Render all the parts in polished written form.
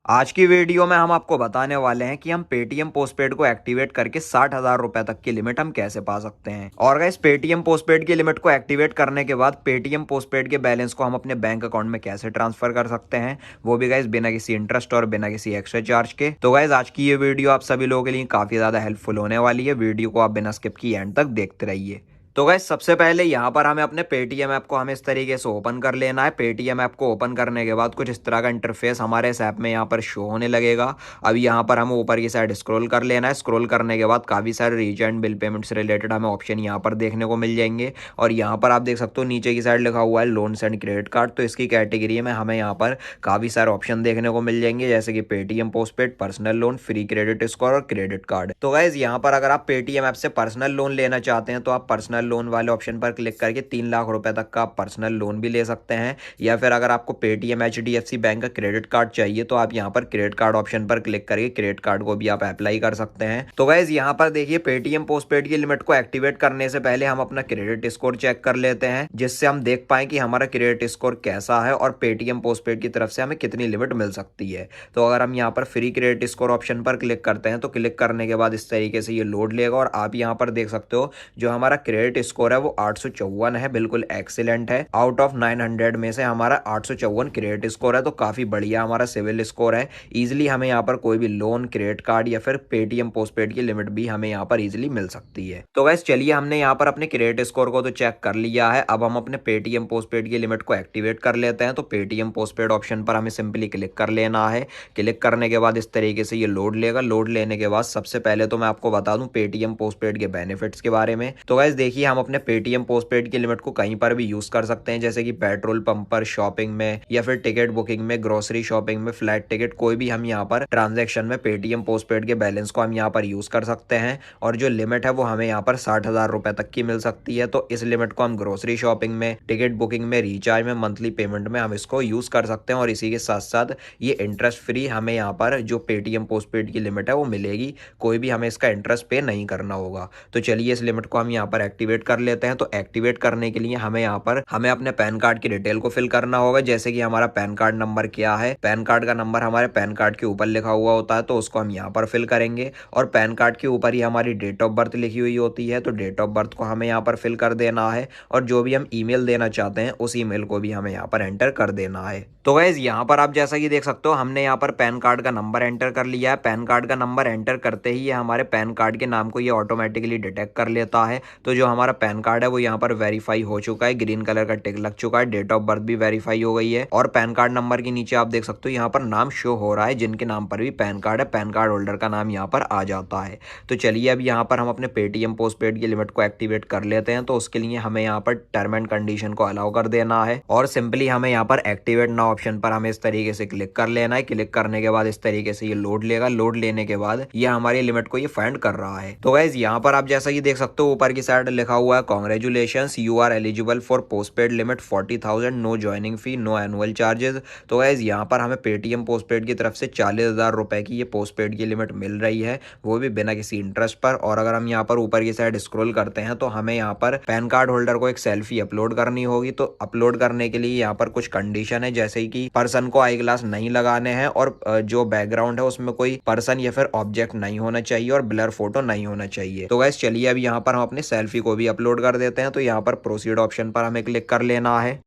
आज की वीडियो में हम आपको बताने वाले हैं कि हम पेटीएम पोस्टपेड को एक्टिवेट करके 60,000 रुपए तक की लिमिट हम कैसे पा सकते हैं। और गाइस, पेटीएम पोस्टपेड की लिमिट को एक्टिवेट करने के बाद पेटीएम पोस्टपेड के बैलेंस को हम अपने बैंक अकाउंट में कैसे ट्रांसफर कर सकते हैं, वो भी गाइस बिना किसी इंटरेस्ट और बिना किसी एक्स्ट्रा चार्ज के। तो गाइस, आज की ये वीडियो आप सभी लोगों के लिए काफी ज्यादा हेल्पफुल होने वाली है। वीडियो को आप बिना स्किप की एंड तक देखते रहिए। तो गाइस, सबसे पहले यहाँ पर हमें अपने पेटीएम ऐप को हमें इस तरीके से ओपन कर लेना है। पेटीएम ऐप को ओपन करने के बाद कुछ इस तरह का इंटरफेस हमारे इस ऐप में यहाँ पर शो होने लगेगा। अब यहाँ पर हमें ऊपर की साइड स्क्रॉल कर लेना है। स्क्रॉल करने के बाद काफ़ी सारे रीचार्ज बिल पेमेंट से रिलेटेड हमें ऑप्शन यहाँ पर देखने को मिल जाएंगे। और यहाँ पर आप देख सकते हो नीचे की साइड लिखा हुआ है लोन्स एंड क्रेडिट कार्ड। तो इसकी कैटेगरी में हमें यहाँ पर काफ़ी सारे ऑप्शन देखने को मिल जाएंगे, जैसे कि Paytm postpaid, personal loan, free credit score और क्रेडिट कार्ड। तो गाइज, यहाँ पर अगर आप पेटीएम ऐप से पर्सनल लोन लेना चाहते हैं तो आप पर्सनल लोन वाले ऑप्शन पर क्लिक करके 3 लाख रुपए तक का आप पर्सनल लोन भी ले सकते हैं। या फिर अगर आपको पेटीएम एचडीएफसी बैंक का क्रेडिट कार्ड चाहिए तो आप यहाँ पर क्रेडिट कार्ड ऑप्शन पर क्लिक करके क्रेडिट कार्ड को भी आप अप्लाई कर सकते हैं। तो गाइज, यहाँ पर देखिए, पेटीएम पोस्टपेड की लिमिट को एक्टिवेट करने से पहले हम अपना क्रेडिट स्कोर चेक कर लेते हैं, जिससे हम देख पाए कि हमारा क्रेडिट स्कोर कैसा है और पेटीएम पोस्टपेड की तरफ से हमें कितनी लिमिट मिल सकती है। तो अगर हम यहाँ पर फ्री क्रेडिट स्कोर ऑप्शन पर क्लिक करते हैं तो क्लिक करने के बाद इस तरीके से ये लोड लेगा और आप यहाँ पर देख सकते हो जो हमारा क्रेडिट स्कोर है वो 854 है। बिल्कुल एक्सीलेंट है। आउट ऑफ 900 में से हमारा 854 क्रेडिट स्कोर है, तो काफी बढ़िया हमारा सिविल स्कोर है। इजिली हमें यहाँ पर कोई भी लोन, क्रेडिट कार्ड या फिर पेटीएम पोस्टपेड की लिमिट भी हमें यहाँ पर इजिली मिल सकती है। तो गैस, चलिए, हमने यहाँ पर अपने क्रेडिट स्कोर को तो चेक कर लिया है। अब हम अपने पेटीएम पोस्टपेड की लिमिट को एक्टिवेट कर लेते हैं। तो पेटीएम पोस्टपेड ऑप्शन पर हमें सिंपली क्लिक कर लेना है। क्लिक करने के बाद इस तरीके से ये लोड लेगा। लोड लेने के बाद सबसे पहले तो मैं आपको बता दूं पेटीएम पोस्टपेड के बेनिफिट्स के बारे में। तो गाइस देखिए, हम अपने पेटीएम पोस्टपेड की लिमिट को कहीं पर भी यूज कर सकते हैं, जैसे कि पेट्रोल पंप पर, शॉपिंग में, या फिर टिकट बुकिंग में, ग्रोसरी शॉपिंग में, फ्लाइट टिकट, कोई भी हम यहाँ पर ट्रांजेक्शन में पेटीएम पोस्टपेड के बैलेंस को हम यहाँ पर यूज कर सकते हैं। और जो लिमिट है वो हमें यहाँ पर 60,000 रुपए तक की मिल सकती है। तो इस लिमिट को हम ग्रोसरी शॉपिंग में, टिकट बुकिंग में, रिचार्ज में, मंथली पेमेंट में हम इसको यूज कर सकते हैं। और इसी के साथ साथ ये इंटरेस्ट फ्री हमें यहाँ पर जो पेटीएम पोस्टपेड की लिमिट है वो मिलेगी। कोई भी हमें इसका इंटरेस्ट पे नहीं करना होगा। तो चलिए, इस लिमिट को हम यहाँ पर एक्टिवेट कर लेते हैं। तो एक्टिवेट करने के लिए हमें यहाँ पर अपने पैन कार्ड की डिटेल को फिल करना होगा, जैसे कि हमारा पैन कार्ड नंबर क्या है। पैन कार्ड का नंबर हमारे पैन कार्ड के ऊपर लिखा हुआ होता है, तो उसको हम यहाँ पर फिल करेंगे। और पैन कार्ड के ऊपर ही हमारी डेट ऑफ बर्थ लिखी हुई होती है, तो डेट ऑफ बर्थ को हमें यहाँ पर फिल कर देना है। और जो भी हम ईमेल देना चाहते हैं उस ईमेल को भी हमें यहाँ पर एंटर कर देना है। तो गाइस, यहाँ पर आप जैसा कि देख सकते हो हमने यहाँ पर पैन कार्ड का नंबर एंटर कर लिया है। पैन कार्ड का नंबर एंटर करते ही ये हमारे पैन कार्ड के नाम को ये ऑटोमेटिकली डिटेक्ट कर लेता है। तो जो हमारा पैन कार्ड है वो यहाँ पर वेरीफाई हो चुका है, ग्रीन कलर का टिक लग चुका है, डेट ऑफ बर्थ भी वेरीफाई हो गई है। और पैन कार्ड नंबर के नीचे आप देख सकते हो यहाँ पर नाम शो हो रहा है, जिनके नाम पर भी पैन कार्ड है, पैन कार्ड होल्डर का नाम यहाँ पर आ जाता है। तो चलिए, अब यहाँ पर हम अपने पेटीएम पोस्टपेड की लिमिट को एक्टिवेट कर लेते हैं। तो उसके लिए हमें यहाँ पर टर्म एंड कंडीशन को अलाउ कर देना है और सिंपली हमें यहाँ पर एक्टिवेट नाउ ऑप्शन पर हमें इस तरीके से क्लिक कर लेना है। क्लिक करने के बाद इस तरीके से ये लोड लेगा। लोड लेने के बाद ये हमारी लिमिट को ये फाइंड कर रहा है। तो गाइस, यहाँ पर आप जैसा कि देख सकते हो ऊपर की साइड लिखा हुआ है congratulations, you are eligible for postpaid limit 40,000, no joining fee, no annual charges. तो गाइस, यहाँ पर हमें पेटीएम पोस्टपेड की तरफ से 40,000 रुपए की ये पोस्टपेड की लिमिट मिल रही है, वो भी बिना किसी इंटरेस्ट पर। और अगर हम यहाँ पर ऊपर की साइड स्क्रॉल करते हैं तो हमें यहाँ पर पैन कार्ड होल्डर को एक सेल्फी अपलोड करनी होगी। तो अपलोड करने के लिए यहाँ पर कुछ कंडीशन है, जैसे कि पर्सन को आई ग्लास नहीं लगाने हैं और जो बैकग्राउंड है उसमें कोई पर्सन या फिर ऑब्जेक्ट नहीं होना चाहिए और ब्लर फोटो नहीं होना चाहिए। तो गाइस, चलिए, अब यहाँ पर हम अपने सेल्फी को भी अपलोड कर देते हैं। तो यहाँ पर प्रोसीड ऑप्शन पर हमें क्लिक कर लेना है।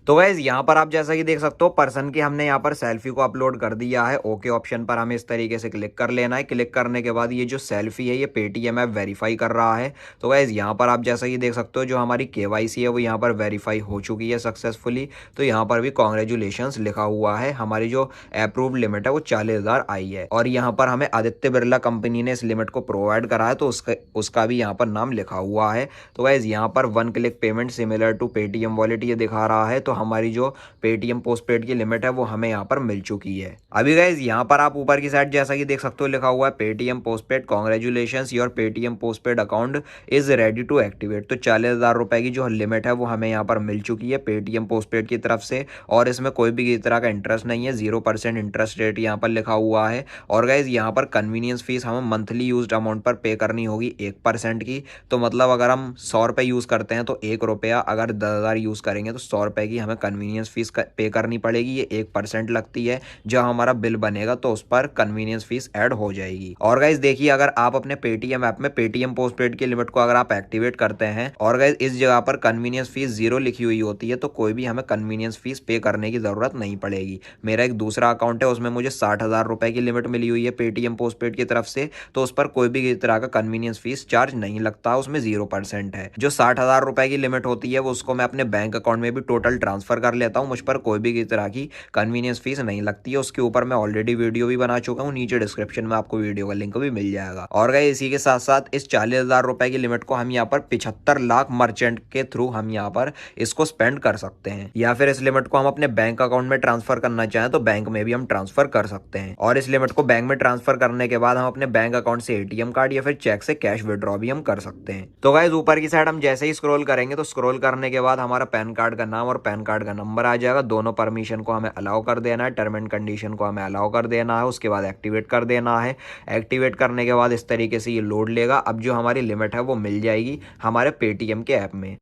तो गाइज, यहाँ पर आप जैसा कि देख सकते हो पर्सन की हमने यहाँ पर सेल्फी को अपलोड कर दिया है। ओके ऑप्शन पर हमें इस तरीके से क्लिक कर लेना है। क्लिक करने के बाद ये जो सेल्फी है ये पेटीएम ऐप वेरीफाई कर रहा है। तो गाइज, यहाँ पर आप जैसा कि देख सकते हो जो हमारी केवाईसी है वो यहाँ पर वेरीफाई हो चुकी है सक्सेसफुली। तो यहाँ पर भी कॉन्ग्रेचुलेशंस लिखा हुआ है। हमारी जो अप्रूव्ड लिमिट है वो 40,000 आई है। और यहाँ पर हमें आदित्य बिरला कंपनी ने इस लिमिट को प्रोवाइड करा है, तो उसका भी यहाँ पर नाम लिखा हुआ है। तो गाइज, यहाँ पर 1 click payment similar to Paytm wallet ये दिखा रहा है। तो हमारी जो पेटीएम पोस्टपेड की लिमिट है वो हमें यहाँ पर मिल चुकी है। अभी गाइज, यहाँ पर आप ऊपर की साइड जैसा कि देख सकते हो लिखा हुआ है Paytm postpaid congratulations, your Paytm postpaid account is ready to activate. तो 40,000 रुपए की जो लिमिट है वो हमें यहाँ पर मिल चुकी है पेटीएम पोस्टपेड की तरफ से। और इसमें कोई भी किसी तरह का इंटरेस्ट नहीं है, 0% इंटरेस्ट रेट यहाँ पर लिखा हुआ है। और गाइज, यहाँ पर कन्वीनियंस फीस हमें मंथली यूज्ड अमाउंट पर पे करनी होगी 1% की। तो मतलब अगर हम 100 रुपए यूज करते हैं तो 1 रुपया, अगर 10,000 यूज करेंगे तो 100 रुपए की हमें कन्वीनियंस फीस पे करनी पड़ेगी, ये 1% लगती है। जब हमारा बिल बनेगा तो उस पर कन्वीनियंस फीस ऐड हो जाएगी। और गाइस देखिए, अगर आप अपने पेटीएम ऐप में पेटीएम पोस्टपेड की लिमिट को अगर आप एक्टिवेट करते हैं और गाइस इस जगह पर कन्वीनियंस फीस 0 लिखी हुई होती है, तो कोई भी हमें कन्वीनियंस फीस पे करने की जरूरत नहीं पड़ेगी। मेरा एक दूसरा अकाउंट है, उसमें मुझे 60,000 रुपए की लिमिट मिली हुई है पेटीएम पोस्टपेड की तरफ से, तो उस पर कोई भी तरह का कन्वीनियंस फीस चार्ज नहीं लगता, उसमें 0% है। जो 60,000 रुपए की लिमिट होती है वो उसको मैं अपने बैंक अकाउंट में भी टोटल ट्रांसफर कर लेता हूँ, मुझ पर कोई भी तरह की कन्वीनियंस फीस नहीं लगती है। उसके ऊपर मैं ऑलरेडी वीडियो भी बना चुका हूँ, नीचे डिस्क्रिप्शन में आपको वीडियो का लिंक भी मिल जाएगा। और गाइस इसी के साथ साथ इस 40,000 रुपए की लिमिट को हम यहाँ पर 75 लाख मर्चेंट के थ्रू हम यहाँ पर इसको स्पेंड कर सकते हैं, या फिर इस लिमिट को हम अपने बैंक अकाउंट में ट्रांसफर करना चाहें तो बैंक में भी हम ट्रांसफर कर सकते हैं। और इस लिमिट को बैंक में ट्रांसफर करने के बाद हम अपने बैंक अकाउंट से एटीएम कार्ड या फिर चेक से कैश विड्रॉ भी हम कर सकते हैं। तो गाइस ऊपर की साइड हम जैसे ही स्क्रॉल करेंगे तो स्क्रॉल करने के बाद हमारा पैन कार्ड का नाम और पैन कार्ड का नंबर आ जाएगा। दोनों परमिशन को हमें अलाउ कर देना है, टर्म एंड कंडीशन को हमें अलाउ कर देना है, उसके बाद एक्टिवेट कर देना है। एक्टिवेट करने के बाद इस तरीके से ये लोड लेगा। अब जो हमारी लिमिट है वो मिल जाएगी हमारे पेटीएम के ऐप में।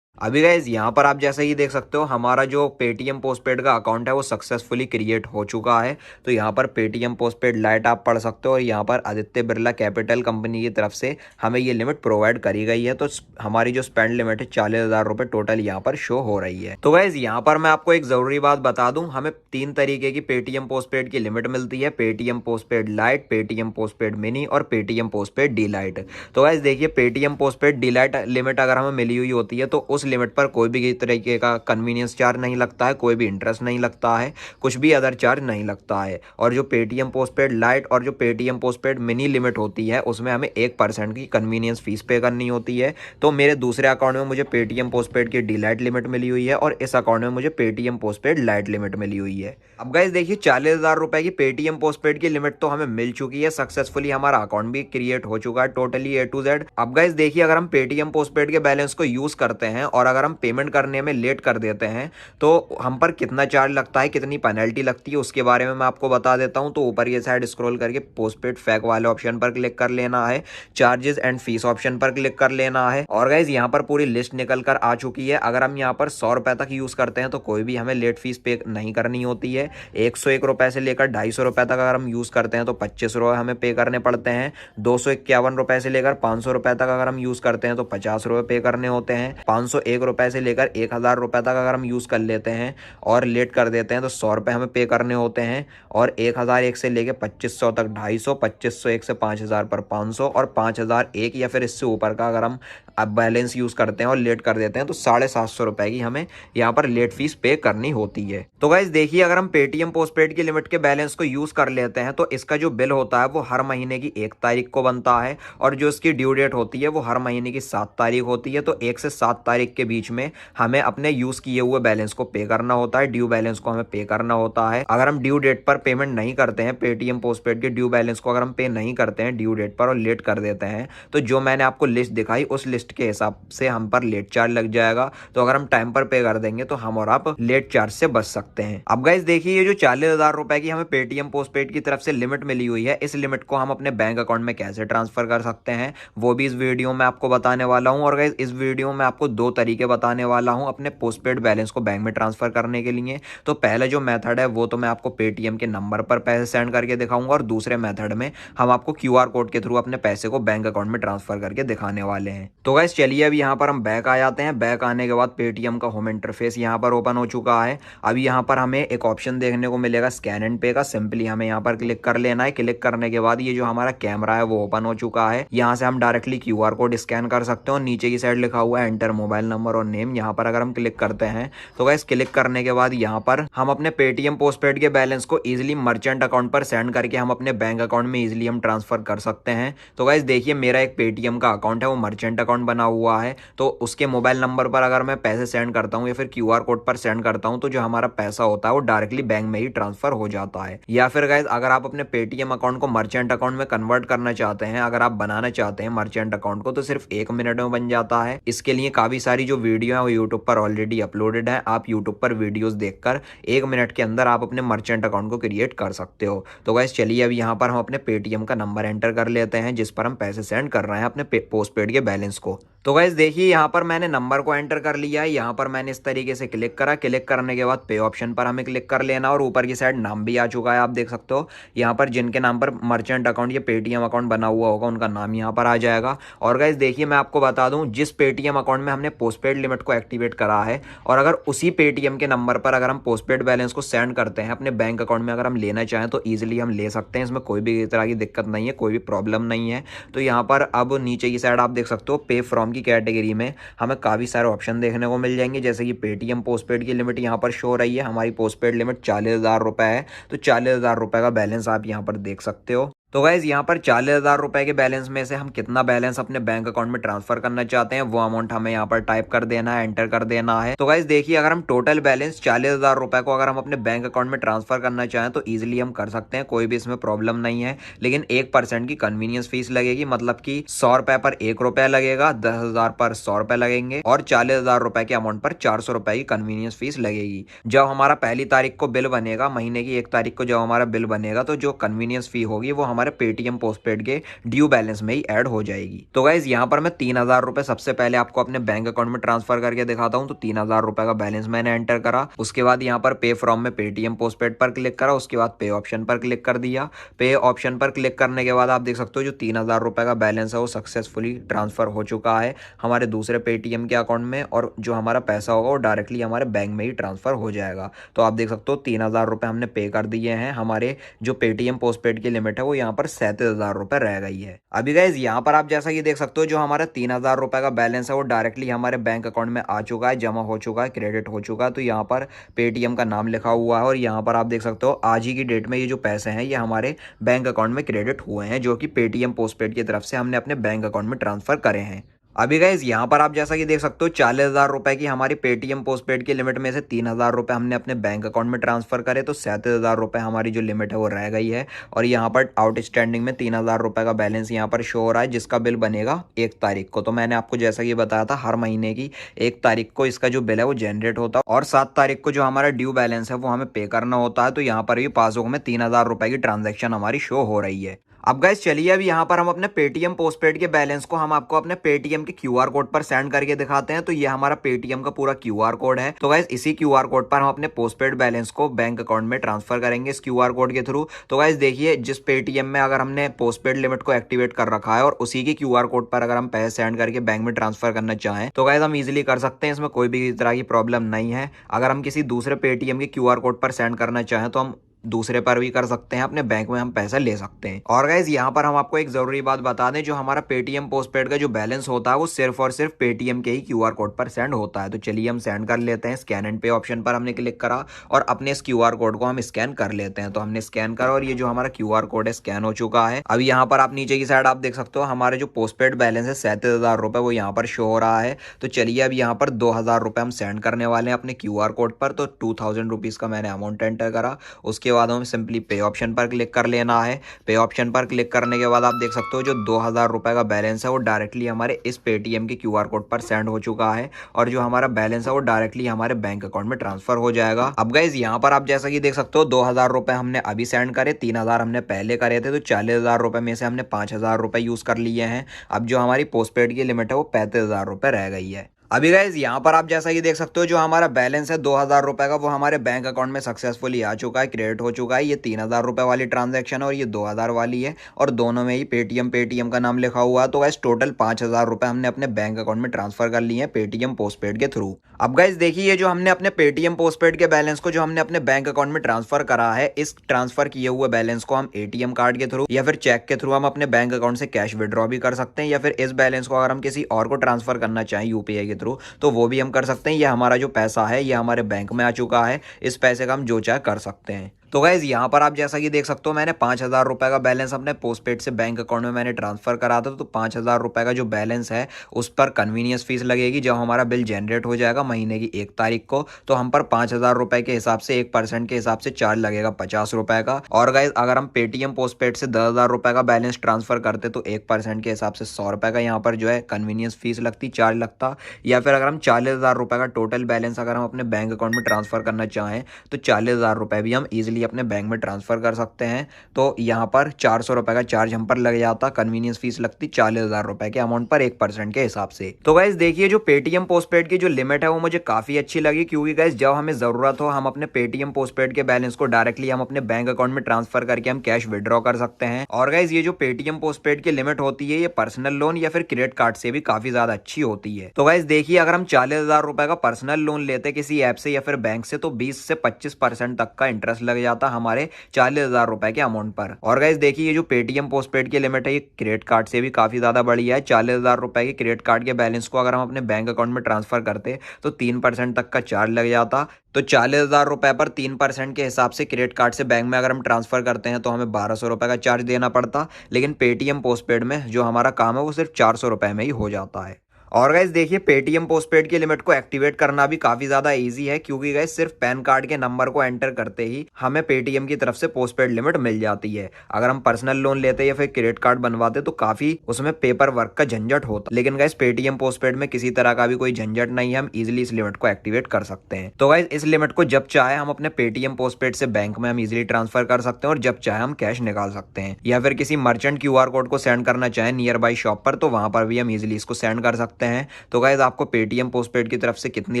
अभी गाइज यहाँ पर आप जैसे ही देख सकते हो हमारा जो पेटीएम पोस्टपेड का अकाउंट है वो सक्सेसफुली क्रिएट हो चुका है। तो यहाँ पर पेटीएम पोस्टपेड लाइट आप पढ़ सकते हो और यहाँ पर आदित्य बिरला कैपिटल कंपनी की तरफ से हमें ये लिमिट प्रोवाइड करी गई है। तो हमारी जो स्पेंड लिमिट है 40,000 रुपये टोटल यहाँ पर शो हो रही है। तो गाइज यहाँ पर मैं आपको एक जरूरी बात बता दूं, हमें 3 तरीके की पेटीएम पोस्टपेड की लिमिट मिलती है, Paytm postpaid light, Paytm postpaid mini और पेटीएम पोस्टपेड डी लाइट। तो गाइज देखिए, Paytm postpaid D light limit अगर हमें मिली हुई होती है तो उस लिमिट पर कोई भी तरीके का कन्वीनियंस चार्ज नहीं लगता है, कोई भी इंटरेस्ट नहीं लगता है, कुछ भी अदर चार्ज नहीं लगता है। और जो पेटीएम पोस्टपेड लाइट और जो पेटीएम पोस्टपेड मिनी लिमिट होती है उसमें हमें 1% की कन्वीनियंस फीस पे करनी होती है। तो मेरे दूसरे अकाउंट में मुझे पेटीएम पोस्टपेड की डी लाइट लिमिट मिली हुई है और इस अकाउंट में मुझे पेटीएम पोस्टपेड लाइट लिमिट मिली हुई है। अब गाइस देखिए, 40,000 रुपए की पेटीएम पोस्टपेड की लिमिट तो हमें मिल चुकी है, सक्सेसफुली हमारा अकाउंट भी क्रिएट हो चुका है टोटली A to Z। अब गाइस देखिए, अगर हम पेटीएम पोस्टपेड के बैलेंस को यूज करते हैं और अगर हम पेमेंट करने में लेट कर देते हैं तो हम पर कितना चार्ज लगता है, कितनी पेनल्टी लगती है, उसके बारे में मैं आपको बता देता हूं। तो ऊपर ये साइड स्क्रॉल करके पोस्टपेड फैक वाले ऑप्शन पर क्लिक कर लेना है, चार्जेस एंड फीस ऑप्शन पर क्लिक कर लेना है। और गाइस यहाँ पर पूरी लिस्ट निकल कर आ चुकी है। अगर हम यहाँ पर 100 रुपए तक यूज करते हैं तो कोई भी हमें लेट फीस पे नहीं करनी होती है। 101 रुपए से लेकर 250 रुपए तक अगर हम यूज करते हैं तो 25 रुपए हमें पे करने पड़ते हैं। 251 रुपए से लेकर 500 रुपए तक अगर हम यूज करते हैं तो 50 रुपए पे करने होते हैं। 501 रुपए से लेकर 1000 रुपए तक अगर हम यूज कर लेते हैं और लेट कर देते हैं तो 100 रुपए हमें पे करने होते हैं। और 1001 से लेकर 2500 तक 250, 2501 से 5000 पर 500 और 5001 या फिर इससे ऊपर का अगर हम अब बैलेंस यूज करते हैं और लेट कर देते हैं तो 750 रुपए की हमें यहाँ पर लेट फीस पे करनी होती है। तो गाइस देखिए, अगर हम पेटीएम पोस्टपेड की लिमिट के बैलेंस को यूज कर लेते हैं तो इसका जो बिल होता है वो हर महीने की 1 तारीख को बनता है और जो इसकी ड्यू डेट होती है वो हर महीने की 7 तारीख होती है। तो 1 से 7 तारीख के बीच में हमें अपने यूज किए हुए बैलेंस को पे करना होता है, ड्यू बैलेंस को हमें पे करना होता है। अगर हम ड्यू डेट पर पेमेंट नहीं करते हैं, पेटीएम पोस्टपेड के ड्यू बैलेंस को अगर हम पे नहीं करते हैं ड्यू डेट पर और लेट कर देते हैं तो जो मैंने आपको लिस्ट दिखाई उस लिस्ट के हिसाब से हम पर लेट चार्ज लग जाएगा। तो अगर हम टाइम पर पे कर देंगे तो हम और आप लेट चार्ज से बच सकते हैं। अब गाइस देखिए, ये जो 40,000 रुपए की हमें पेटीएम पोस्टपेड की तरफ से लिमिट मिली हुई है, इस लिमिट को हम अपने बैंक अकाउंट में कैसे ट्रांसफर कर सकते हैं वो भी इस वीडियो में आपको बताने वाला हूं। और गाइस इस वीडियो में आपको 2 तरीके बताने वाला हूं अपने पोस्टपेड बैलेंस को बैंक में ट्रांसफर करने के लिए। तो पहले जो मेथड है वो तो मैं आपको पेटीएम के नंबर पर पैसे सेंड करके दिखाऊंगा और दूसरे मेथड में हम आपको क्यूआर कोड के थ्रू अपने पैसे को बैंक अकाउंट में ट्रांसफर करके दिखाने वाले हैं। तो गाइस चलिए अब यहाँ पर हम बैक आ जाते हैं। बैक आने के बाद पेटीएम का होम इंटरफेस यहाँ पर ओपन हो चुका है। अब यहाँ पर हमें एक ऑप्शन देखने को मिलेगा स्कैन एंड पे का, सिंपली हमें यहाँ पर क्लिक कर लेना है। क्लिक करने के बाद ये जो हमारा कैमरा है वो ओपन हो चुका है। यहाँ से हम डायरेक्टली क्यूआर कोड स्कैन कर सकते हो। नीचे की साइड लिखा हुआ है एंटर मोबाइल नंबर और नेम, यहाँ पर अगर हम क्लिक करते हैं तो गाइस क्लिक करने के बाद यहाँ पर हम अपने पेटीएम पोस्टपेड के बैलेंस को इजीली मर्चेंट अकाउंट पर सेंड करके हम अपने बैंक अकाउंट में इजीली हम ट्रांसफर कर सकते हैं। तो गाइस देखिए, मेरा एक पेटीएम का अकाउंट है वो मर्चेंट अकाउंट बना हुआ है, तो उसके मोबाइल नंबर पर अगर मैं पैसे सेंड करता हूँ या फिर क्यूआर कोड पर सेंड करता हूँ तो जो हमारा पैसा होता है वो डायरेक्टली बैंक में ही ट्रांसफर हो जाता है। या फिर गाइस अगर आप अपने पेटीएम अकाउंट को मर्चेंट अकाउंट में कन्वर्ट करना चाहते हैं, अगर आप बनाना चाहते हैं मर्चेंट अकाउंट को, तो सिर्फ 1 मिनट में बन जाता है। इसके लिए काफी सारी जो वीडियो है वो यूट्यूब पर ऑलरेडी अपलोडेड है, आप यूट्यूब पर वीडियोस देखकर 1 मिनट के अंदर आप अपने मर्चेंट अकाउंट को क्रिएट कर सकते हो। तो गाइस चलिए अब यहाँ पर हम अपने पेटीएम का नंबर एंटर कर लेते हैं जिस पर हम पैसे सेंड कर रहे हैं अपने पोस्टपेड के बैलेंस को। को। तो गाइस देखिए यहाँ पर मैंने नंबर को एंटर कर लिया है। यहाँ पर मैंने इस तरीके से क्लिक करा। क्लिक करने के बाद पे ऑप्शन पर हमें क्लिक कर लेना और ऊपर की साइड नाम भी आ चुका है, आप देख सकते हो। यहाँ पर जिनके नाम पर मर्चेंट अकाउंट या पेटीएम अकाउंट बना हुआ होगा उनका नाम यहाँ पर आ जाएगा। और गाइस देखिए मैं आपको बता दूं, जिस पेटीएम अकाउंट में हमने पोस्टपेड लिमिट को एक्टिवेट करा है और अगर उसी पेटीएम के नंबर पर अगर हम पोस्टपेड बैलेंस को सेंड करते हैं अपने बैंक अकाउंट में, अगर हम लेना चाहें तो ईजिली हम ले सकते हैं। इसमें कोई भी तरह की दिक्कत नहीं है, कोई भी प्रॉब्लम नहीं है। तो यहाँ पर अब नीचे की साइड आप देख सकते हो पे फ्रॉम की कैटेगरी में हमें काफ़ी सारे ऑप्शन देखने को मिल जाएंगे, जैसे कि पेटीएम पोस्टपेड की लिमिट यहाँ पर शो हो रही है। हमारी पोस्टपेड लिमिट 40,000 रुपये है, तो 40,000 रुपये का बैलेंस आप यहाँ पर देख सकते हो। तो गाइज यहाँ पर 40,000 रुपये के बैलेंस में से हम कितना बैलेंस अपने बैंक अकाउंट में ट्रांसफर करना चाहते हैं वो अमाउंट हमें यहाँ पर टाइप कर देना है, एंटर कर देना है। तो गाइज देखिए अगर हम टोटल बैलेंस 40,000 रुपये को अगर हम अपने बैंक अकाउंट में ट्रांसफर करना चाहें तो ईजिली हम कर सकते हैं, कोई भी इसमें प्रॉब्लम नहीं है। लेकिन 1% की कन्वीनियंस फीस लगेगी, मतलब कि 100 रुपये पर 1 रुपया लगेगा, 10,000 पर 100 रुपये लगेंगे और 40,000 रुपये के अमाउंट पर 400 रुपये की कन्वीनियंस फीस लगेगी। जब हमारा पहली तारीख को बिल बनेगा, महीने की 1 तारीख को जब हमारा बिल बनेगा, तो जो कन्वीनियंस फी होगी वो हमारे पेटीएम पोस्टपेड के ड्यू बैलेंस में ही ऐड हो जाएगी। तो गाइज यहाँ पर मैं 3,000 रुपए सबसे पहले आपको अपने बैंक अकाउंट में ट्रांसफर करके दिखाता हूँ। तो 3,000 रुपए का बैलेंस मैंने एंटर करा। उसके बाद यहाँ पर पे फ्रॉम में पेटीएम पोस्टपेड पर क्लिक करा। उसके बाद पे ऑप्शन पर क्लिक कर दिया। पे ऑप्शन पर क्लिक करने के बाद आप देख सकते हो जो 3,000 रुपए का बैलेंस है वो सक्सेसफुली ट्रांसफर हो चुका है हमारे दूसरे पेटीएम के अकाउंट में, और जो हमारा पैसा होगा वो डायरेक्टली हमारे बैंक में ही ट्रांसफर हो जाएगा। तो आप देख सकते हो 3,000 रुपए हमने पे कर दिए हैं। हमारे जो पेटीएम पोस्टपेड की लिमिट है वो यहाँ पर 37,000 रुपए रह गई है। अभी गाइज यहाँ पर आप जैसा कि देख सकते हो जो हमारा 3,000 रुपए का बैलेंस है वो डायरेक्टली हमारे बैंक अकाउंट में आ चुका है, जमा हो चुका है, क्रेडिट हो चुका है। तो यहाँ पर पेटीएम का नाम लिखा हुआ है और यहाँ पर आप देख सकते हो आज ही की डेट में ये जो पैसे हैं ये हमारे बैंक अकाउंट में क्रेडिट हुए हैं, जो कि पेटीएम पोस्टपेड की तरफ से हमने अपने बैंक अकाउंट में ट्रांसफर करे हैं। अभी गाइज यहाँ पर आप जैसा कि देख सकते हो 40,000 रुपए की हमारी पेटीएम पोस्टपेड की लिमिट में से 3,000 रुपए हमने अपने बैंक अकाउंट में ट्रांसफर करे, तो 37,000 रुपए हमारी जो लिमिट है वो रह गई है। और यहाँ पर आउटस्टैंडिंग में 3,000 रुपए का बैलेंस यहाँ पर शो हो रहा है, जिसका बिल बनेगा 1 तारीख को। तो मैंने आपको जैसा कि बताया था हर महीने की 1 तारीख को इसका जो बिल है वो जनरेट होता है और 7 तारीख को जो हमारा ड्यू बैलेंस है वो हमें पे करना होता है। तो यहाँ पर भी पासबुक में 3,000 रुपए की ट्रांजेक्शन हमारी शो हो रही है। अब गाइस चलिए अब यहाँ पर हम अपने पेटीएम पोस्टपेड के बैलेंस को हम आपको अपने पेटीएम के क्यूआर कोड पर सेंड करके दिखाते हैं। तो ये हमारा पेटीएम का पूरा क्यूआर कोड है। तो गाइस इसी क्यूआर कोड पर हम अपने पोस्टपेड बैलेंस को बैंक अकाउंट में ट्रांसफर करेंगे इस क्यूआर कोड के थ्रू। तो गाइस देखिए जिस पेटीएम में अगर हमने पोस्टपेड लिमिट को एक्टिवेट कर रखा है और उसी के क्यूआर कोड पर अगर हम पैसे सेंड करके बैंक में ट्रांसफर करना चाहें तो गाइस हम इजिली कर सकते हैं, इसमें कोई भी तरह की प्रॉब्लम नहीं है। अगर हम किसी दूसरे पेटीएम के क्यूआर कोड पर सेंड करना चाहें तो हम दूसरे पर भी कर सकते हैं, अपने बैंक में हम पैसा ले सकते हैं। और गाइज यहाँ पर हम आपको एक जरूरी बात बता दें, जो हमारा पेटीएम पोस्टपेड का जो बैलेंस होता है वो सिर्फ और सिर्फ पेटीएम के ही क्यूआर कोड पर सेंड होता है। तो चलिए हम सेंड कर लेते हैं। स्कैन एंड पे ऑप्शन पर हमने क्लिक करा और अपने इस क्यूआर कोड को हम स्कैन कर लेते हैं। तो हमने स्कैन करा और ये जो हमारा क्यूआर कोड है स्कैन हो चुका है। अब यहाँ पर आप नीचे की साइड आप देख सकते हो हमारे जो पोस्टपेड बैलेंस है 37,000 रुपए वो यहाँ पर शो हो रहा है। तो चलिए अब यहाँ पर 2,000 रुपए हम सेंड करने वाले हैं अपने क्यूआर कोड पर। तो 2,000 रुपीज का मैंने अमाउंट एंटर करा। उसके बाद हम सिंपली पे ऑप्शन पर क्लिक कर लेना है। पे ऑप्शन पर क्लिक करने के बाद आप देख सकते हो जो 2,000 रुपए का बैलेंस है वो डायरेक्टली हमारे इस पेटीएम के क्यूआर कोड पर सेंड हो चुका है और जो हमारा बैलेंस है वो डायरेक्टली हमारे बैंक अकाउंट में ट्रांसफर हो जाएगा। अब गाइज यहाँ पर आप जैसा कि देख सकते हो 2,000 रुपए हमने अभी सेंड करे, 3,000 हमने पहले करे थे। तो 40,000 रुपए में से हमने 5,000 रुपए यूज कर लिए हैं। अब जो हमारी पोस्टपेड की लिमिट है वो 35,000 रुपए रह गई है। अभी गाइज यहाँ पर आप जैसा कि देख सकते हो जो हमारा बैलेंस है 2,000 रुपए का वो हमारे बैंक अकाउंट में सक्सेसफुली आ चुका है, क्रेडिट हो चुका है। ये 3,000 रुपए वाली ट्रांजैक्शन है और ये 2,000 वाली है और दोनों में ही पेटीएम का नाम लिखा हुआ है। तो गाइज टोटल 5,000 रुपए हमने अपने बैंक अकाउंट में ट्रांसफर कर लिए हैं पेटीएम पोस्टपेड के थ्रू। अब गाइज देखिए ये जो हमने अपने पेटीएम पोस्टपेड के बैलेंस को जो हमने अपने बैंक अकाउंट में ट्रांसफर करा है, इस ट्रांसफर किए हुए बैलेंस को हम एटीएम कार्ड के थ्रू या फिर चेक के थ्रू हम अपने बैंक अकाउंट से कैश विड्रॉ भी कर सकते हैं, या फिर इस बैलेंस को अगर हम किसी और को ट्रांसफर करना चाहें यूपीआई के थ्रू तो वो भी हम कर सकते हैं। ये हमारा जो पैसा है ये हमारे बैंक में आ चुका है, इस पैसे का हम जो चाहे कर सकते हैं। तो गाइज यहाँ पर आप जैसा कि देख सकते हो मैंने 5,000 रुपए का बैलेंस अपने पोस्टपेड से बैंक अकाउंट में मैंने ट्रांसफर करा था। तो 5,000 रुपए का जो बैलेंस है उस पर कन्वीनियंस फीस लगेगी जब हमारा बिल जनरेट हो जाएगा महीने की 1 तारीख को। तो हम पर 5,000 रुपए के हिसाब से 1% के हिसाब से चार्ज लगेगा 50 रुपए का। और गाइज अगर हम पेटीएम पोस्टपेड से 10,000 रुपए का बैलेंस ट्रांसफर करते तो 1% के हिसाब से 100 रुपए का यहाँ पर जो है कन्वीनियंस फीस लगती, चार्ज लगता। या फिर अगर हम 40,000 रुपए का टोटल बैलेंस अगर हम अपने बैंक अकाउंट में ट्रांसफर करना चाहें तो 40,000 रुपए भी हम ईजिली डायरेक्टली अपने बैंक में ट्रांसफर कर सकते हैं। तो यहाँ पर 400 रुपए का चार्ज हम पर लग जाता, कन्वीनियंस फीस लगती 40,000 रुपए के अमाउंट पर 1% के हिसाब से। तो गाइस देखिए जो पेटीएम पोस्टपेड की जो लिमिट है वो मुझे काफी अच्छी लगी, क्योंकि गाइस जब हमें जरूरत हो हम अपने पेटीएम पोस्टपेड के बैलेंस को डायरेक्टली हम अपने बैंक अकाउंट में ट्रांसफर करके हम कैश विड्रॉ कर सकते हैं। और गाइस ये जो पेटीएम पोस्टपेड की लिमिट होती है ये पर्सनल लोन या फिर क्रेडिट कार्ड से भी काफी ज्यादा अच्छी होती है। तो गाइस देखिए अगर हम 40,000 रुपए का पर्सनल लोन लेते किसी ऐप से या फिर बैंक से तो 20 से 25% तक का इंटरेस्ट लग जाता हमारे 40,000 रुपए के अमाउंट पर। और गाइस देखिए ये जो पेटीएम पोस्टपेड की लिमिट है ये क्रेडिट कार्ड से भी काफी ज्यादा बढ़िया है। 40,000 रुपए के क्रेडिट कार्ड के बैलेंस को अगर हम अपने बैंक अकाउंट में ट्रांसफर करते तो 3% तक का चार्ज लग जाता। तो 40,000 रुपए पर 3% के हिसाब से क्रेडिट कार्ड से बैंक में अगर हम ट्रांसफर करते हैं तो हमें 1200 रुपए का चार्ज देना पड़ता, लेकिन पेटीएम पोस्टपेड में जो हमारा काम है वो सिर्फ 400 रुपए में ही हो जाता है। और गाइस देखिए पेटीएम पोस्टपेड की लिमिट को एक्टिवेट करना भी काफी ज्यादा इजी है, क्योंकि गाइस सिर्फ पैन कार्ड के नंबर को एंटर करते ही हमें पेटीएम की तरफ से पोस्टपेड लिमिट मिल जाती है। अगर हम पर्सनल लोन लेते या फिर क्रेडिट कार्ड बनवाते तो काफी उसमें पेपर वर्क का झंझट होता, लेकिन गाइस पेटीएम पोस्टपेड में किसी तरह का भी कोई झंझट नहीं है, हम इजिली इस लिमिट को एक्टिवेट कर सकते हैं। तो गाइस इस लिमिट को जब चाहे हम अपने पेटीएम पोस्टपेड से बैंक में हम इजिली ट्रांसफर कर सकते हैं और जब चाहे हम कैश निकाल सकते हैं, या फिर किसी मर्चेंट क्यूआर कोड को सेंड करना चाहे नियर बाई शॉप पर तो वहां पर भी हम इजिली इसको सेंड कर सकते हैं। तो गाइस आपको पेटीएम पोस्टपेड की तरफ से कितनी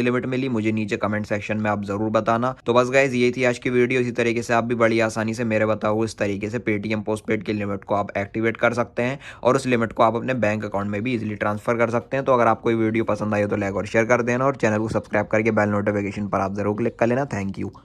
लिमिट मिली मुझे नीचे कमेंट सेक्शन में आप जरूर बताना। तो बस गाइस ये थी आज की वीडियो। इसी तरीके से आप भी बड़ी आसानी से मेरे बताओ इस तरीके से पेटीएम पोस्टपेड की लिमिट को आप एक्टिवेट कर सकते हैं और उस लिमिट को आप अपने बैंक अकाउंट में भी इजीली ट्रांसफर कर सकते हैं। तो अगर आपको ये वीडियो पसंद आई हो तो लाइक और शेयर कर देना और चैनल को सब्सक्राइब करके बेल नोटिफिकेशन पर आप जरूर क्लिक कर लेना। Thank you.